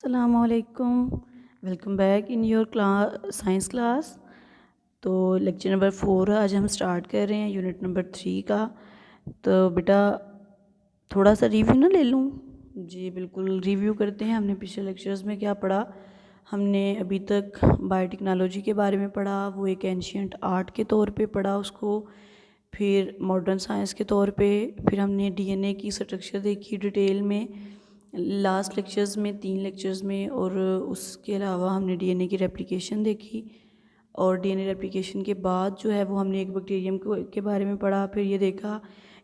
अस्सलामुअलैकुम। Welcome back in your class science class. तो lecture number 4 आज हम स्टार्ट कर रहे हैं यूनिट नंबर 3 का। तो बेटा थोड़ा सा रिव्यू ना ले लूँ? जी बिल्कुल, रिव्यू करते हैं। हमने पिछले लेक्चर्स में क्या पढ़ा? हमने अभी तक बायोटेक्नोलॉजी के बारे में पढ़ा, वो एक एंशियंट आर्ट के तौर पे पढ़ा उसको, फिर मॉडर्न साइंस के तौर पे, फिर हमने डीएनए की स्ट्रक्चर देखी डिटेल में लास्ट लेक्चर्स में, 3 लेक्चर्स में, और उसके अलावा हमने डीएनए की रेप्लिकेशन देखी। और डीएनए रेप्लिकेशन के बाद जो है वो हमने एक बैक्टीरियम के बारे में पढ़ा। फिर ये देखा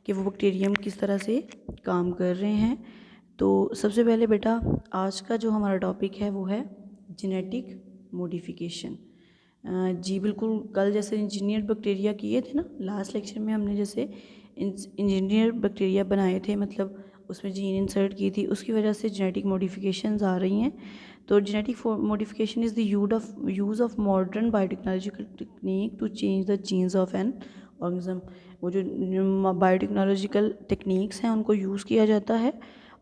कि वो बैक्टीरियम किस तरह से काम कर रहे हैं। तो सबसे पहले बेटा आज का जो हमारा टॉपिक है वो है जेनेटिक मॉडिफिकेशन। जी बिल्कुल, कल जैसे इंजीनियर बैक्टीरिया किए थे ना, लास्ट लेक्चर में हमने जैसे इंजीनियर बैक्टीरिया बनाए थे, मतलब उसमें जीन इंसर्ट की थी, उसकी वजह से जेनेटिक मॉडिफिकेशंस आ रही हैं। तो genetic modification is the use of modern biotechnological technique to change the genes of an organism. वो जो बायोटेक्नोलॉजिकल टेक्निक्स हैं उनको यूज़ किया जाता है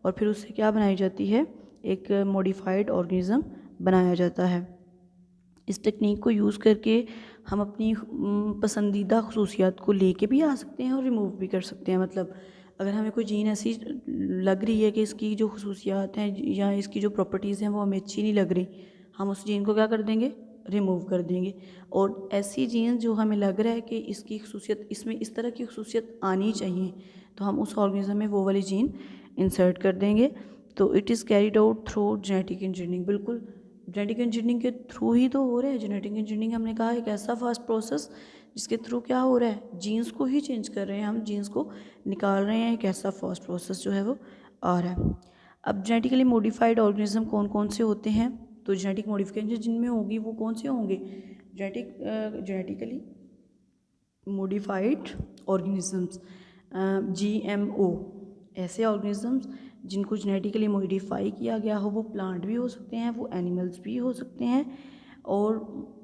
और फिर उससे क्या बनाई जाती है, एक मॉडिफाइड ऑर्गेनिज्म बनाया जाता है। इस टेक्निक को यूज़ करके हम अपनी पसंदीदा खसूसियात को लेके भी आ सकते हैं और रिमूव भी कर सकते हैं। मतलब अगर हमें कोई जीन ऐसी लग रही है कि इसकी जो खसूसियात हैं या इसकी जो प्रॉपर्टीज़ हैं वो हमें अच्छी नहीं लग रही, हम उस जीन को क्या कर देंगे, रिमूव कर देंगे। और ऐसी जीन जो हमें लग रहा है कि इसकी खसूसियत, इसमें इस तरह की खसूसियत आनी चाहिए, तो हम उस ऑर्गेनिज्म में वो वाली जीन इंसर्ट कर देंगे। तो it is carried out through genetic engineering. बिल्कुल, जेनेटिक इंजीनियरिंग के थ्रू ही तो हो रहा है। जेनेटिक इंजीनियरिंग हमने कहा एक ऐसा फास्ट प्रोसेस जिसके थ्रू क्या हो रहा है, जीन्स को ही चेंज कर रहे हैं, हम जीन्स को निकाल रहे हैं। एक ऐसा फास्ट प्रोसेस जो है वो आ रहा है। अब जेनेटिकली मॉडिफाइड ऑर्गेनिज्म कौन कौन से होते हैं? तो जेनेटिक मॉडिफिकेशन जिनमें होगी वो कौन से होंगे? जेनेटिकली मॉडिफाइड ऑर्गेनिजम्स, जीएमओ, ऐसे ऑर्गेनिजम्स जिनको जेनेटिकली मॉडिफाई किया गया हो। वो प्लांट भी हो सकते हैं, वो एनिमल्स भी हो सकते हैं, और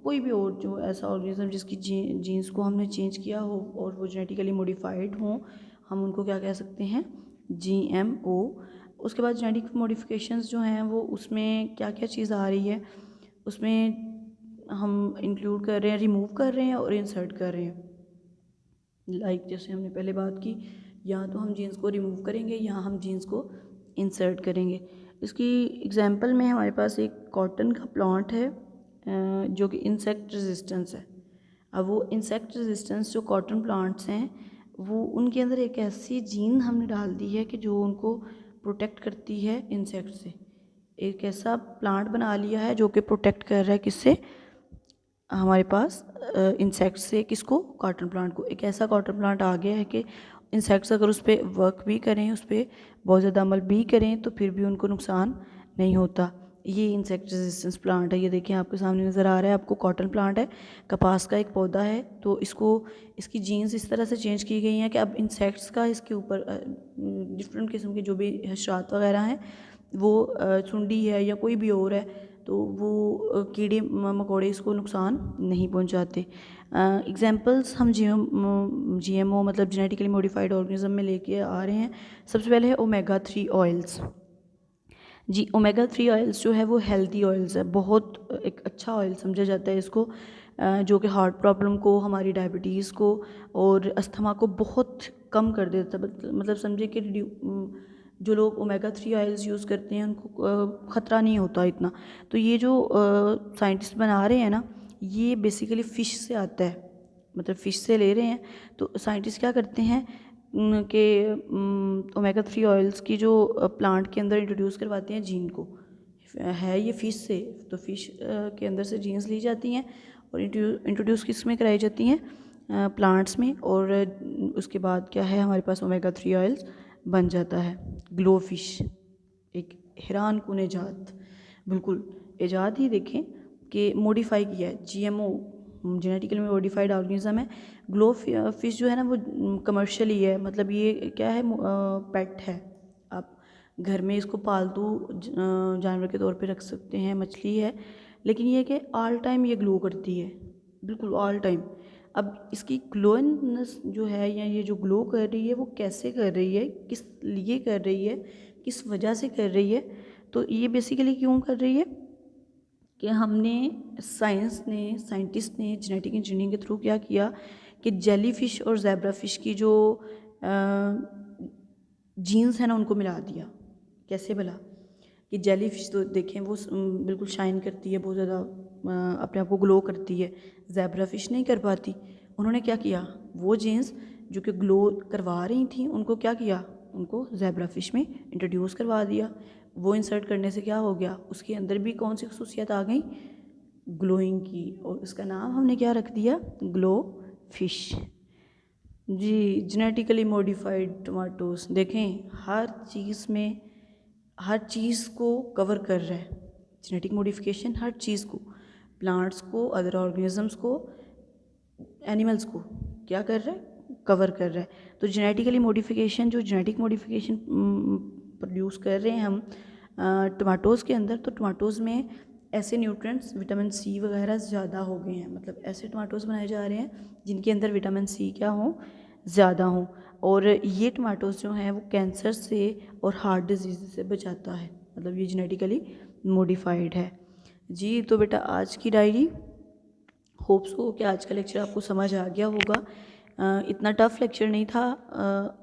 कोई भी और जो ऐसा ऑर्गेनिज्म जिसकी जीन्स को हमने चेंज किया हो और वो जेनेटिकली मॉडिफाइड हों, हम उनको क्या कह सकते हैं, जीएमओ। उसके बाद जेनेटिक मॉडिफिकेशंस जो हैं वो उसमें क्या क्या चीज़ आ रही है, उसमें हम इंक्लूड कर रहे हैं, रिमूव कर रहे हैं और इंसर्ट कर रहे हैं। जैसे हमने पहले बात की, या तो हम जीन्स को रिमूव करेंगे या हम जीन्स को इंसर्ट करेंगे। इसकी एग्जांपल में हमारे पास एक कॉटन का प्लांट है जो कि इंसेक्ट रेजिस्टेंस है। अब वो इंसेक्ट रेजिस्टेंस जो कॉटन प्लांट्स हैं वो उनके अंदर एक ऐसी जीन हमने डाल दी है कि जो उनको प्रोटेक्ट करती है इंसेक्ट से। एक ऐसा प्लांट बना लिया है जो कि प्रोटेक्ट कर रहा है किससे, हमारे पास इंसेक्ट से। किसको? कॉटन प्लांट को। एक ऐसा कॉटन प्लांट आ गया है कि इंसेक्ट्स अगर उस पर वर्क भी करें, उस पर बहुत ज़्यादा अमल भी करें, तो फिर भी उनको नुकसान नहीं होता। ये इंसेक्ट रेजिस्टेंस प्लांट है। ये देखिए आपके सामने नज़र आ रहा है आपको, कॉटन प्लांट है, कपास का एक पौधा है। तो इसको, इसकी जीन्स इस तरह से चेंज की गई हैं कि अब इंसेक्ट्स का इसके ऊपर डिफरेंट किस्म के जो भी हशरात वगैरह हैं, वो सुंडी है या कोई भी और है, तो वो कीड़े मकोड़े इसको नुकसान नहीं पहुंचाते। एग्जांपल्स हम जीएमओ मतलब जेनेटिकली मॉडिफाइड ऑर्गेनिज्म में लेके आ रहे हैं। सबसे पहले है ओमेगा 3 ऑयल्स। जी, ओमेगा 3 ऑयल्स जो है वो हेल्दी ऑयल्स है, बहुत एक अच्छा ऑयल समझा जाता है इसको, जो कि हार्ट प्रॉब्लम को, हमारी डायबिटीज़ को और अस्थमा को बहुत कम कर देता है। मतलब समझे कि जो लोग ओमेगा 3 ऑयल्स यूज़ करते हैं उनको ख़तरा नहीं होता इतना। तो ये जो साइंटिस्ट बना रहे हैं ना, ये बेसिकली फ़िश से आता है, मतलब फ़िश से ले रहे हैं। तो साइंटिस्ट क्या करते हैं कि ओमेगा 3 ऑयल्स की जो प्लांट के अंदर इंट्रोड्यूस करवाते हैं जीन को, है ये फ़िश से, तो फ़िश के अंदर से जीन्स ली जाती हैं और इंट्रोड्यूस किस में कराई जाती हैं, प्लांट्स में। और उसके बाद क्या है, हमारे पास ओमेगा 3 ऑयल्स बन जाता है। ग्लो फिश एक हैरान कुन ईजाद, बिल्कुल ईजाद ही देखें कि मॉडिफाई किया है, जीएमओ जेनेटिकली मॉडिफाइड ऑर्गेनिज्म है। ग्लो फिश जो है ना वो कमर्शियली है, मतलब ये क्या है, पेट है। आप घर में इसको पालतू जानवर के तौर पे रख सकते हैं, मछली है। लेकिन ये कि ऑल टाइम ये ग्लो करती है, बिल्कुल ऑल टाइम। अब इसकी ग्लोइंगनेस जो है, या ये जो ग्लो कर रही है वो कैसे कर रही है, किस लिए कर रही है, किस वजह से कर रही है, तो ये बेसिकली क्यों कर रही है कि हमने साइंटिस्ट ने जेनेटिक इंजीनियरिंग के थ्रू क्या किया कि जेली फिश और ज़ेब्रा फिश की जो जीन्स है ना उनको मिला दिया। कैसे भला कि जेली फिश तो देखें वो बिल्कुल शाइन करती है, बहुत ज़्यादा अपने आप को ग्लो करती है, ज़ेब्रा फिश नहीं कर पाती। उन्होंने क्या किया, वो जीन्स जो कि ग्लो करवा रही थी उनको क्या किया, उनको ज़ेब्रा फिश में इंट्रोड्यूस करवा दिया। वो इंसर्ट करने से क्या हो गया, उसके अंदर भी कौन सी खसूसियत आ गई, ग्लोइंग की, और उसका नाम हमने क्या रख दिया, ग्लो फिश। जी, जेनेटिकली मॉडिफाइड टमाटोस देखें हर चीज़ में, हर चीज़ को कवर कर रहा है जेनेटिक मॉडिफिकेशन, हर चीज़ को, प्लांट्स को, अदर ऑर्गेनिजम्स को, एनिमल्स को क्या कर रहा है, कवर कर रहा है। तो जेनेटिकली मॉडिफिकेशन, जो जेनेटिक मॉडिफिकेशन प्रोड्यूस कर रहे हैं हम टमाटोज़ के अंदर, तो टमाटोज़ में ऐसे न्यूट्रिएंट्स विटामिन सी वगैरह ज़्यादा हो गए हैं, मतलब ऐसे टमाटोज़ बनाए जा रहे हैं जिनके अंदर विटामिन सी क्या हो, ज़्यादा हो। और ये टमाटोज़ जो हैं वो कैंसर से और हार्ट डिजीज़ से बचाता है, मतलब ये जेनेटिकली मॉडिफाइड है। जी तो बेटा आज की डायरी, होप्स हो कि आज का लेक्चर आपको समझ आ गया होगा। इतना टफ लेक्चर नहीं था,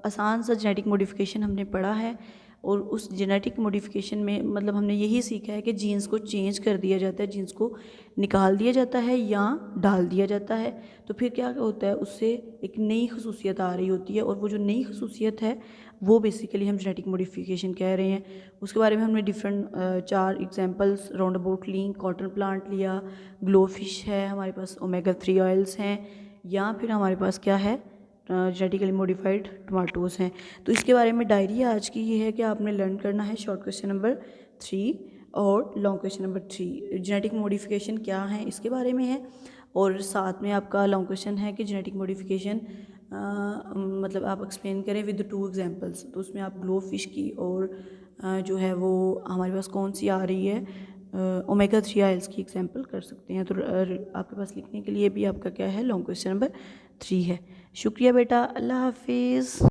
आसान सा जेनेटिक मॉडिफिकेशन हमने पढ़ा है, और उस जेनेटिक मॉडिफिकेशन में मतलब हमने यही सीखा है कि जीन्स को चेंज कर दिया जाता है, जीन्स को निकाल दिया जाता है या डाल दिया जाता है, तो फिर क्या होता है, उससे एक नई खसूसियत आ रही होती है, और वो जो नई खसूसियत है वो बेसिकली हम जेनेटिक मॉडिफिकेशन कह रहे हैं। उसके बारे में हमने different 4 examples, round about link, cotton plant लिया, ग्लो फिश है, हमारे पास ओमेगा 3 ऑयल्स हैं, या फिर हमारे पास क्या है, जेनेटिकली मॉडिफाइड टमाटोज़ हैं। तो इसके बारे में डायरी आज की ये है कि आपने लर्न करना है शॉर्ट क्वेश्चन नंबर 3 और long question number 3 genetic modification क्या है इसके बारे में है, और साथ में आपका लॉन्ग क्वेश्चन है कि जेनेटिक मॉडिफिकेशन मतलब आप एक्सप्लेन करें विद 2 एग्जांपल्स। तो उसमें आप ग्लो फिश की और जो है वो हमारे पास कौन सी आ रही है ओमेगा 3 ऑयल्स की एग्जांपल कर सकते हैं। तो आपके पास लिखने के लिए भी आपका क्या है, लॉन्ग क्वेश्चन नंबर 3 है। शुक्रिया बेटा, अल्लाह हाफिज़।